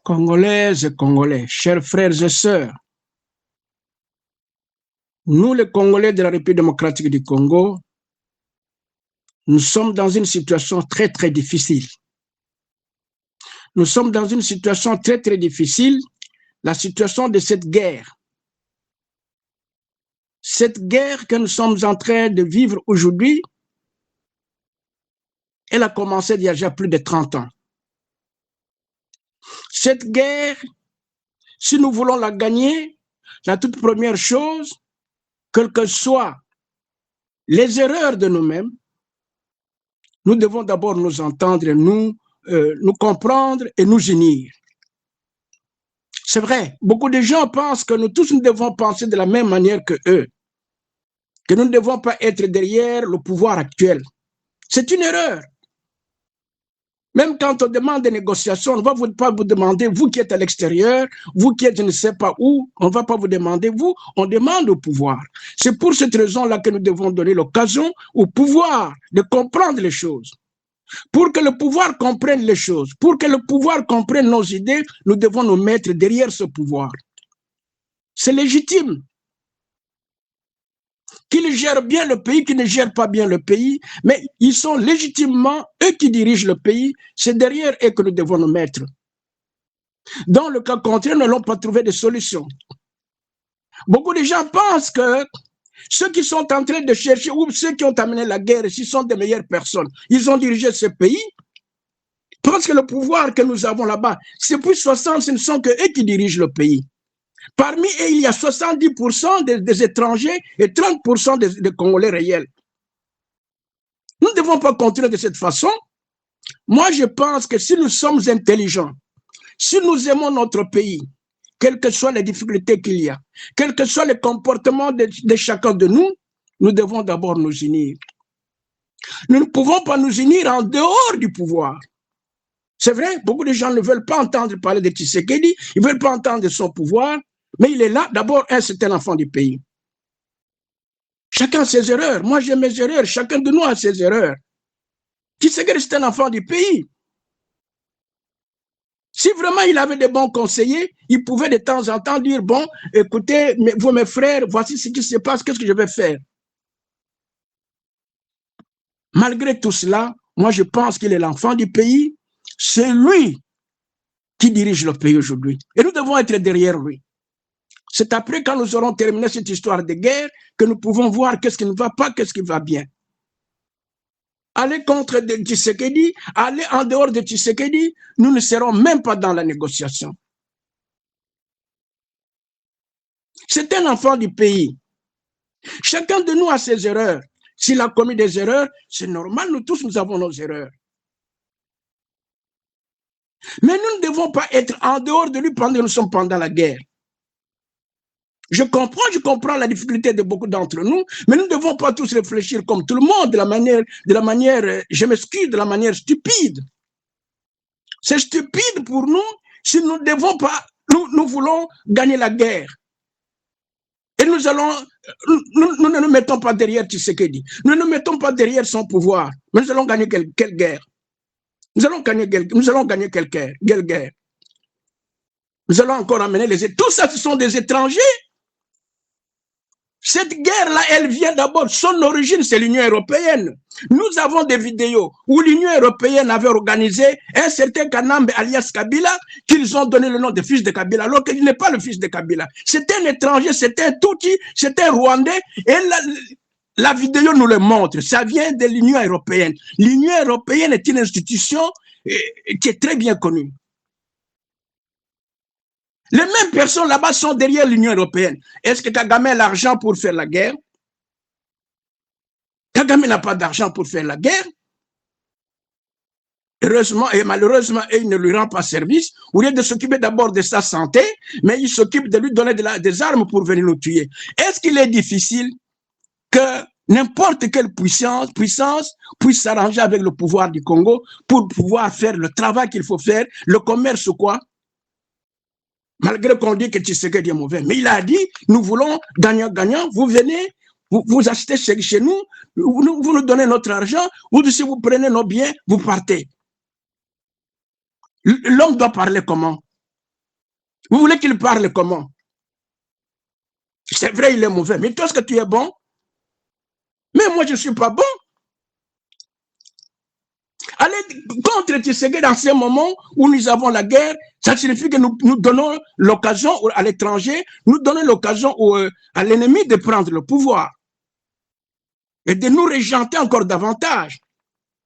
Congolaises et Congolais, chers frères et sœurs, nous les Congolais de la République démocratique du Congo, nous sommes dans une situation très très difficile. Nous sommes dans une situation très très difficile, la situation de cette guerre. Cette guerre que nous sommes en train de vivre aujourd'hui, elle a commencé il y a déjà plus de 30 ans. Cette guerre, si nous voulons la gagner, la toute première chose, quelles que soient les erreurs de nous-mêmes, nous devons d'abord nous entendre, nous comprendre et nous unir. C'est vrai, beaucoup de gens pensent que nous tous nous devons penser de la même manière que eux, que nous ne devons pas être derrière le pouvoir actuel. C'est une erreur. Même quand on demande des négociations, on ne va pas vous demander, vous qui êtes à l'extérieur, vous qui êtes je ne sais pas où, on ne va pas vous demander, vous, on demande au pouvoir. C'est pour cette raison-là que nous devons donner l'occasion au pouvoir de comprendre les choses. Pour que le pouvoir comprenne les choses, pour que le pouvoir comprenne nos idées, nous devons nous mettre derrière ce pouvoir. C'est légitime. Qu'ils gèrent bien le pays, qu'ils ne gèrent pas bien le pays, mais ils sont légitimement, eux qui dirigent le pays, c'est derrière eux que nous devons nous mettre. Dans le cas contraire, nous n'allons pas trouver de solution. Beaucoup de gens pensent que ceux qui sont en train de chercher, ou ceux qui ont amené la guerre, s'ils sont des meilleures personnes, ils ont dirigé ce pays, parce que le pouvoir que nous avons là-bas, c'est plus 60, ce ne sont que eux qui dirigent le pays. Parmi eux, il y a 70% des étrangers et 30% des Congolais réels. Nous ne devons pas continuer de cette façon. Moi, je pense que si nous sommes intelligents, si nous aimons notre pays, quelles que soient les difficultés qu'il y a, quel que soit le comportement de chacun de nous, nous devons d'abord nous unir. Nous ne pouvons pas nous unir en dehors du pouvoir. C'est vrai, beaucoup de gens ne veulent pas entendre parler de Tshisekedi, ils ne veulent pas entendre son pouvoir, mais il est là, d'abord, c'est un enfant du pays. Chacun a ses erreurs. Moi, j'ai mes erreurs. Chacun de nous a ses erreurs. Tshisekedi, c'est un enfant du pays. Si vraiment il avait des bons conseillers, il pouvait de temps en temps dire, bon, écoutez, vous mes frères, voici ce qui se passe, qu'est-ce que je vais faire? Malgré tout cela, moi, je pense qu'il est l'enfant du pays. C'est lui qui dirige le pays aujourd'hui. Et nous devons être derrière lui. C'est après, quand nous aurons terminé cette histoire de guerre, que nous pouvons voir qu'est-ce qui ne va pas, qu'est-ce qui va bien. Aller contre Tshisekedi, aller en dehors de Tshisekedi, nous ne serons même pas dans la négociation. C'est un enfant du pays. Chacun de nous a ses erreurs. S'il a commis des erreurs, c'est normal, nous tous, nous avons nos erreurs. Mais nous ne devons pas être en dehors de lui pendant que nous sommes pendant la guerre. Je comprends la difficulté de beaucoup d'entre nous, mais nous ne devons pas tous réfléchir comme tout le monde, de la manière, je m'excuse, de la manière stupide. C'est stupide pour nous si nous ne devons pas, nous voulons gagner la guerre. Et nous ne nous mettons pas derrière Tshisekedi, nous ne nous mettons pas derrière son pouvoir, mais nous allons gagner quelle guerre? Nous allons gagner quelle guerre? Nous allons encore amener tout ça, ce sont des étrangers. Cette guerre-là, elle vient d'abord, son origine, c'est l'Union européenne. Nous avons des vidéos où l'Union européenne avait organisé un certain Kanambe alias Kabila, qu'ils ont donné le nom de fils de Kabila, alors qu'il n'est pas le fils de Kabila. C'est un étranger, c'est un Tutsi, c'est un Rwandais, et la vidéo nous le montre. Ça vient de l'Union européenne. L'Union européenne est une institution qui est très bien connue. Les mêmes personnes là-bas sont derrière l'Union européenne. Est-ce que Kagame a l'argent pour faire la guerre? Kagame n'a pas d'argent pour faire la guerre. Heureusement et malheureusement, il ne lui rend pas service. Au lieu de s'occuper d'abord de sa santé, mais il s'occupe de lui donner des armes pour venir nous tuer. Est-ce qu'il est difficile que n'importe quelle puissance puisse s'arranger avec le pouvoir du Congo pour pouvoir faire le travail qu'il faut faire, le commerce ou quoi? Malgré qu'on dit que Tshisekedi est mauvais. Mais il a dit, nous voulons gagnant-gagnant, vous venez, vous achetez chez nous, vous nous donnez notre argent, ou si vous prenez nos biens, vous partez. L'homme doit parler comment? Vous voulez qu'il parle comment? C'est vrai, il est mauvais, mais toi, est-ce que tu es bon? Mais moi, je ne suis pas bon. Aller contre Tshisekedi dans ces moments où nous avons la guerre, ça signifie que nous donnons l'occasion à l'étranger, nous donnons l'occasion à l'ennemi de prendre le pouvoir et de nous régenter encore davantage.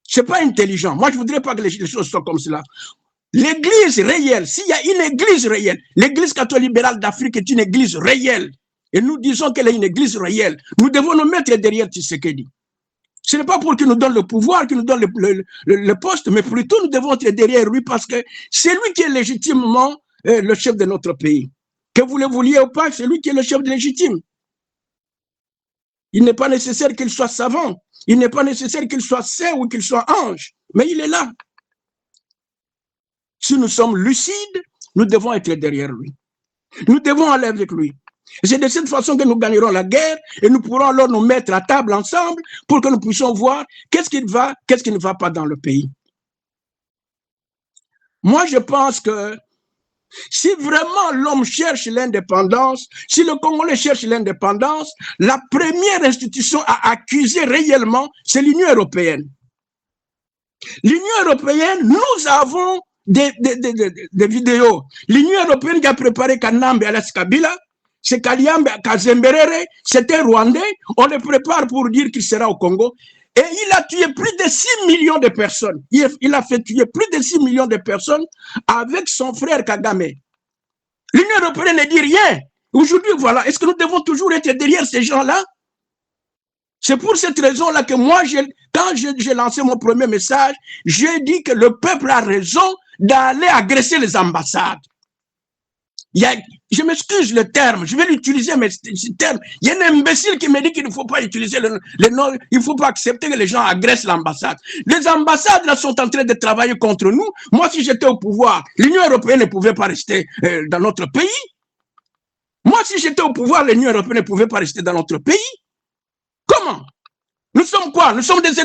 Ce n'est pas intelligent. Moi, je ne voudrais pas que les choses soient comme cela. L'église réelle, s'il y a une église réelle, l'église catholique libérale d'Afrique est une église réelle. Et nous disons qu'elle est une église réelle. Nous devons nous mettre derrière Tshisekedi. Ce n'est pas pour qu'il nous donne le pouvoir, qu'il nous donne le poste, mais plutôt nous devons être derrière lui parce que c'est lui qui est légitimement le chef de notre pays. Que vous le vouliez ou pas, c'est lui qui est le chef légitime. Il n'est pas nécessaire qu'il soit savant. Il n'est pas nécessaire qu'il soit saint ou qu'il soit ange. Mais il est là. Si nous sommes lucides, nous devons être derrière lui. Nous devons aller avec lui. C'est de cette façon que nous gagnerons la guerre et nous pourrons alors nous mettre à table ensemble pour que nous puissions voir qu'est-ce qui va, qu'est-ce qui ne va pas dans le pays. Moi, je pense que si vraiment l'homme cherche l'indépendance, si le Congolais cherche l'indépendance, la première institution à accuser réellement, c'est l'Union européenne. L'Union européenne, nous avons des vidéos. L'Union européenne qui a préparé Kanambe Alas Kabila, c'est Kaliambe Kazemberere, c'était Rwandais, on le prépare pour dire qu'il sera au Congo. Et il a tué plus de 6 millions de personnes. Il a fait tuer plus de 6 millions de personnes avec son frère Kagame. L'Union européenne ne dit rien. Aujourd'hui, voilà, est-ce que nous devons toujours être derrière ces gens-là? C'est pour cette raison-là que moi, quand j'ai lancé mon premier message, j'ai dit que le peuple a raison d'aller agresser les ambassades. Je m'excuse le terme, je vais l'utiliser, mais ce terme, il y a un imbécile qui me dit qu'il ne faut pas utiliser le nom, il ne faut pas accepter que les gens agressent l'ambassade. Les ambassades là sont en train de travailler contre nous. Moi, si j'étais au pouvoir, l'Union européenne ne pouvait pas rester dans notre pays. Moi, si j'étais au pouvoir, l'Union européenne ne pouvait pas rester dans notre pays. Comment? Nous sommes quoi? Nous sommes des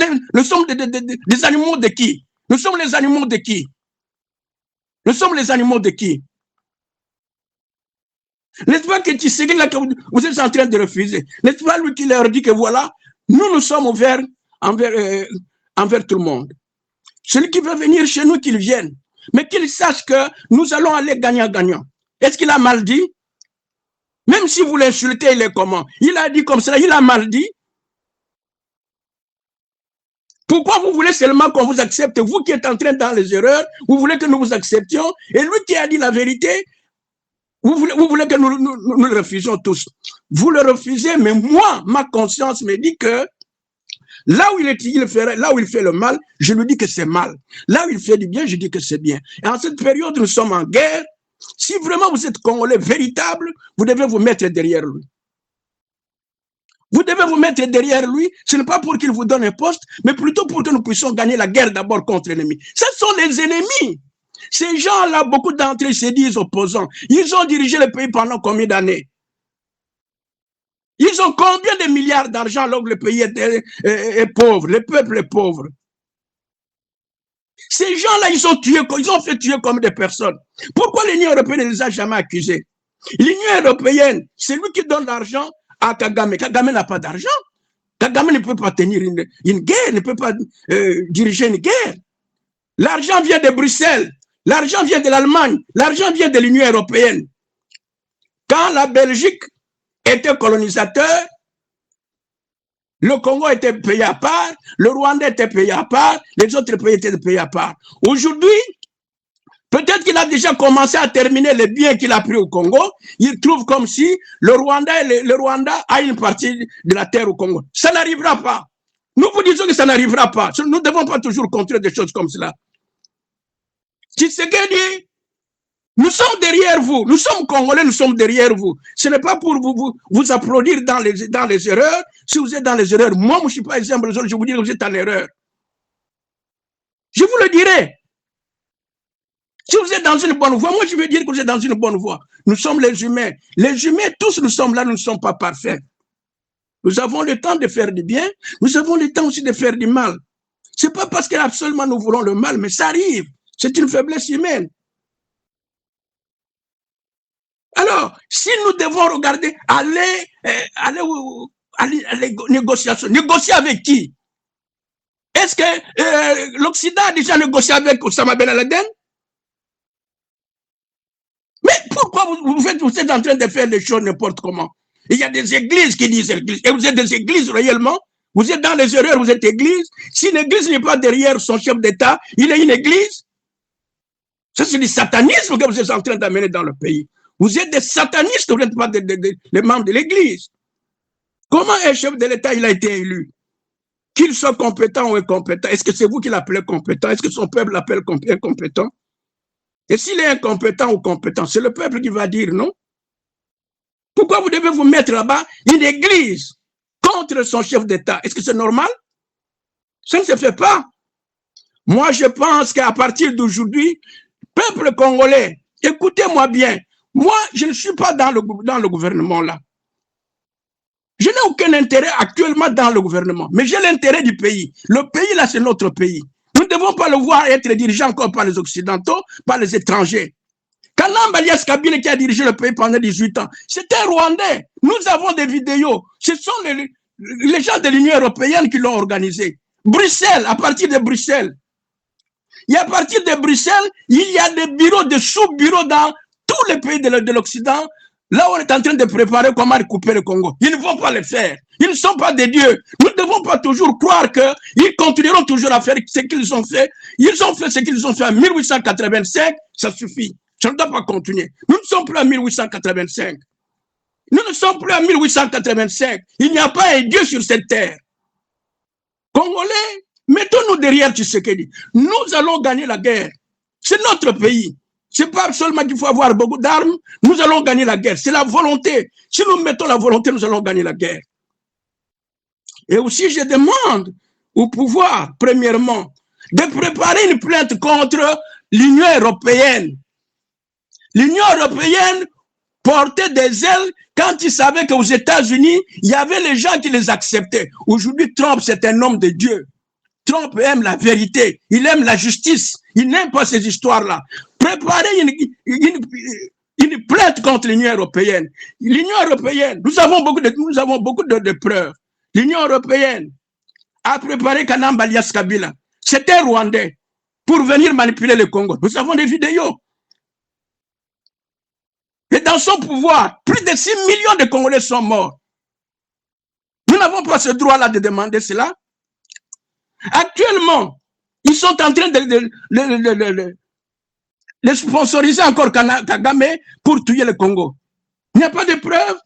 animaux de qui? Nous sommes les animaux de qui? Nous sommes les animaux de qui? N'est-ce pas que Tshisekedi, là, que vous êtes en train de refuser? N'est-ce pas lui qui leur dit que voilà, nous sommes ouverts envers tout le monde. Celui qui veut venir chez nous, qu'il vienne. Mais qu'il sache que nous allons aller gagnant-gagnant. Est-ce qu'il a mal dit? Même si vous l'insultez, il est comment? Il a dit comme ça, il a mal dit. Pourquoi vous voulez seulement qu'on vous accepte? Vous qui êtes en train dans les erreurs, vous voulez que nous vous acceptions. Et lui qui a dit la vérité, vous voulez que nous le refusions tous. Vous le refusez, mais moi, ma conscience me dit que là où il fait le mal, je lui dis que c'est mal. Là où il fait du bien, je dis que c'est bien. Et en cette période, nous sommes en guerre. Si vraiment vous êtes Congolais véritable, vous devez vous mettre derrière lui. Vous devez vous mettre derrière lui, ce n'est pas pour qu'il vous donne un poste, mais plutôt pour que nous puissions gagner la guerre d'abord contre l'ennemi. Ce sont les ennemis. Ces gens-là, beaucoup d'entre eux se disent opposants. Ils ont dirigé le pays pendant combien d'années? Ils ont combien de milliards d'argent alors que le pays est pauvre, le peuple est pauvre? Ces gens-là, ils ont fait tuer comme des personnes. Pourquoi l'Union européenne ne les a jamais accusés? L'Union européenne, c'est lui qui donne l'argent à Kagame. Kagame n'a pas d'argent. Kagame ne peut pas tenir une guerre, ne peut pas diriger une guerre. L'argent vient de Bruxelles, l'argent vient de l'Allemagne, l'argent vient de l'Union européenne. Quand la Belgique était colonisateur, le Congo était payé à part, le Rwanda était payé à part, les autres pays étaient payés à part. Aujourd'hui, peut-être qu'il a déjà commencé à terminer les biens qu'il a pris au Congo. Il trouve comme si le Rwanda a une partie de la terre au Congo. Ça n'arrivera pas. Nous vous disons que ça n'arrivera pas. Nous ne devons pas toujours contrer des choses comme cela. Tshisekedi, nous sommes derrière vous. Nous sommes Congolais, nous sommes derrière vous. Ce n'est pas pour vous applaudir dans les erreurs. Si vous êtes dans les erreurs, moi, je ne suis pas exemple, je vous dis que vous êtes en erreur. Je vous le dirai. Si vous êtes dans une bonne voie, moi je veux dire que vous êtes dans une bonne voie. Nous sommes les humains. Les humains, tous nous sommes là, nous ne sommes pas parfaits. Nous avons le temps de faire du bien, nous avons le temps aussi de faire du mal. Ce n'est pas parce qu'absolument nous voulons le mal, mais ça arrive. C'est une faiblesse humaine. Alors, si nous devons regarder, aller à les négociations, négocier avec qui? Est-ce que l'Occident a déjà négocié avec Osama Ben Laden? Mais pourquoi vous êtes en train de faire les choses n'importe comment? Il y a des églises qui disent église. Et vous êtes des églises réellement? Vous êtes dans les erreurs, vous êtes église. Si une église n'est pas derrière son chef d'État, il est une église. Ça, c'est du satanisme que vous êtes en train d'amener dans le pays. Vous êtes des satanistes, vous n'êtes pas des membres de l'église. Comment un chef de l'État il a été élu? Qu'il soit compétent ou incompétent, est-ce que c'est vous qui l'appelez compétent? Est-ce que son peuple l'appelle incompétent? Et s'il est incompétent ou compétent, c'est le peuple qui va dire non. Pourquoi vous devez vous mettre là-bas une église contre son chef d'État? Est-ce que c'est normal? Ça ne se fait pas. Moi, je pense qu'à partir d'aujourd'hui, peuple congolais, écoutez-moi bien, moi, je ne suis pas dans le gouvernement là. Je n'ai aucun intérêt actuellement dans le gouvernement, mais j'ai l'intérêt du pays. Le pays là, c'est notre pays. Nous ne devons pas le voir être dirigé encore par les Occidentaux, par les étrangers. Kanamba Alias Kabila qui a dirigé le pays pendant 18 ans, c'était un Rwandais. Nous avons des vidéos. Ce sont les gens de l'Union européenne qui l'ont organisé. Bruxelles, à partir de Bruxelles. Et à partir de Bruxelles, il y a des bureaux, des sous-bureaux dans tous les pays de l'Occident. Là, on est en train de préparer comment couper le Congo. Ils ne vont pas le faire. Ils ne sont pas des dieux. Nous ne devons pas toujours croire qu'ils continueront toujours à faire ce qu'ils ont fait. Ils ont fait ce qu'ils ont fait en 1885, ça suffit. Ça ne doit pas continuer. Nous ne sommes plus en 1885. Nous ne sommes plus en 1885. Il n'y a pas un Dieu sur cette terre. Congolais, mettons-nous derrière Tshisekedi. Nous allons gagner la guerre. C'est notre pays. Ce n'est pas seulement qu'il faut avoir beaucoup d'armes. Nous allons gagner la guerre. C'est la volonté. Si nous mettons la volonté, nous allons gagner la guerre. Et aussi, je demande au pouvoir, premièrement, de préparer une plainte contre l'Union européenne. L'Union européenne portait des ailes quand ils savaient qu'aux États-Unis, il y avait les gens qui les acceptaient. Aujourd'hui, Trump, c'est un homme de Dieu. Trump aime la vérité, il aime la justice, il n'aime pas ces histoires-là. Préparez une plainte contre l'Union européenne. L'Union européenne, nous avons beaucoup de preuves. L'Union européenne a préparé Kanamba Alias Kabila. C'était un Rwandais pour venir manipuler le Congo. Nous avons des vidéos. Et dans son pouvoir, plus de 6 millions de Congolais sont morts. Nous n'avons pas ce droit-là de demander cela. Actuellement, ils sont en train de sponsoriser encore Kagame pour tuer le Congo. Il n'y a pas de preuves.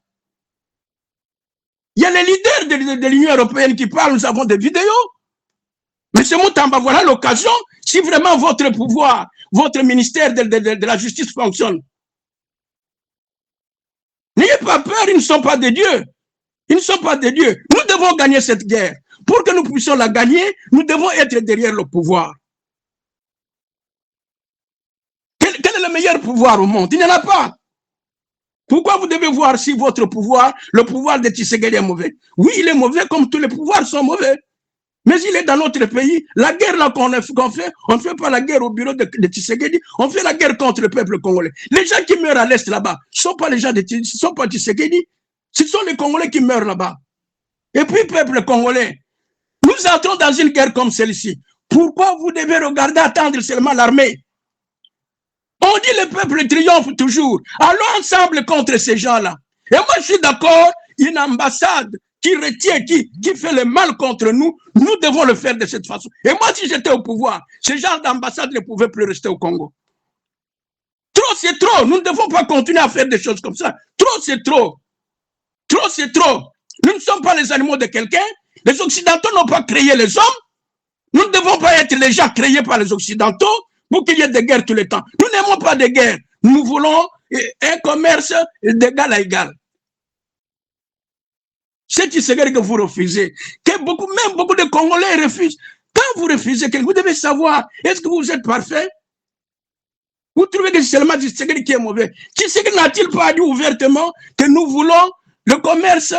Il y a les leaders de l'Union européenne qui parlent, nous avons des vidéos. Mais M. Moutamba, voilà l'occasion, si vraiment votre pouvoir, votre ministère de la justice fonctionne. N'ayez pas peur, ils ne sont pas des dieux. Ils ne sont pas des dieux. Nous devons gagner cette guerre. Pour que nous puissions la gagner, nous devons être derrière le pouvoir. Quel est le meilleur pouvoir au monde? Il n'y en a pas. Pourquoi vous devez voir si votre pouvoir, le pouvoir de Tshisekedi est mauvais? Oui, il est mauvais comme tous les pouvoirs sont mauvais. Mais il est dans notre pays. La guerre là qu'on fait, on ne fait pas la guerre au bureau de Tshisekedi, on fait la guerre contre le peuple congolais. Les gens qui meurent à l'Est là-bas, ne sont pas les gens de Tshisekedi, ce sont les Congolais qui meurent là-bas. Et puis, peuple congolais, nous entrons dans une guerre comme celle-ci. Pourquoi vous devez regarder, attendre seulement l'armée? On dit le peuple triomphe toujours. Allons ensemble contre ces gens-là. Et moi, je suis d'accord, une ambassade qui retient, qui fait le mal contre nous, nous devons le faire de cette façon. Et moi, si j'étais au pouvoir, ce genre d'ambassade ne pouvait plus rester au Congo. Trop, c'est trop. Nous ne devons pas continuer à faire des choses comme ça. Trop, c'est trop. Trop, c'est trop. Nous ne sommes pas les animaux de quelqu'un. Les Occidentaux n'ont pas créé les hommes. Nous ne devons pas être les gens créés par les Occidentaux pour qu'il y ait des guerres tout le temps. Nous n'aimons pas de guerre. Nous voulons un commerce d'égal à égal. C'est ce que vous refusez. Que même beaucoup de Congolais refusent. Quand vous refusez, vous devez savoir, est-ce que vous êtes parfait? Vous trouvez que c'est seulement Tshisekedi qui est mauvais? Tshisekedi n'a-t-il pas dit ouvertement que nous voulons le commerce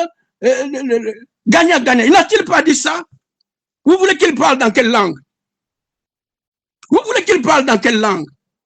gagnant-gagnant? Il n'a-t-il pas dit ça? Vous voulez qu'il parle dans quelle langue? Vous voulez qu'il parle dans quelle langue?